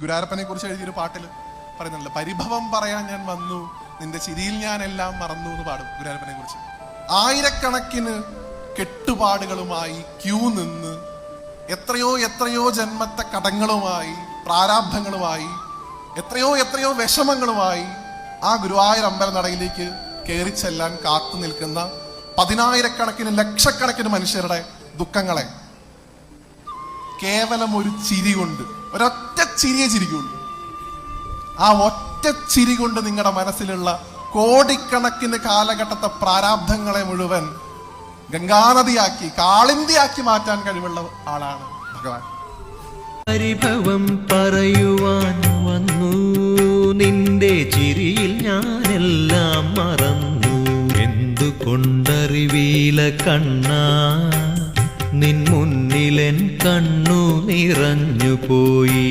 ഗുരുവായൂരപ്പനെ കുറിച്ച് എഴുതിയൊരു പാട്ടിൽ പറയുന്നുണ്ടല്ലോ, പരിഭവം പറയാൻ ഞാൻ വന്നു, നിന്റെ ചിരിയിൽ ഞാൻ എല്ലാം മറന്നു എന്ന് പാടും ഗുരുവായൂരപ്പനെ കുറിച്ച്. ആയിരക്കണക്കിന് കെട്ടുപാടുകളുമായി ക്യൂ നിന്ന് എത്രയോ എത്രയോ ജന്മത്തെ കടങ്ങളുമായി പ്രാരാബ്ധങ്ങളുമായി എത്രയോ എത്രയോ വിഷമങ്ങളുമായി ആ ഗുരുവായൂർ അമ്പലനടയിലേക്ക് കയറി ചെല്ലാൻ കാത്തു നിൽക്കുന്ന പതിനായിരക്കണക്കിന് ലക്ഷക്കണക്കിന് മനുഷ്യരുടെ ദുഃഖങ്ങളെ കേവലം ഒരു ചിരി കൊണ്ട്, ഒരൊറ്റ ചിരിയെ ചിരിക്കുള്ളൂ, ആ ഒറ്റ ചിരി കൊണ്ട് നിങ്ങളുടെ മനസ്സിലുള്ള കോടിക്കണക്കിന് കാലഘട്ടത്തെ പ്രാരാബ്ധങ്ങളെ മുഴുവൻ ഗംഗാനദിയാക്കി കാളിന്തിയാക്കി മാറ്റാൻ കഴിവുള്ള ആളാണ് ഭഗവാൻ. പരിഭവം പറയുവാൻ വന്നു, നിന്റെ ചിരിയിൽ ഞാനെല്ലാം മറന്നു. എന്തുകൊണ്ടറിവീല കണ്ണാ, നിൻ മുന്നിലെൻ കണ്ണു നിറഞ്ഞു പോയി.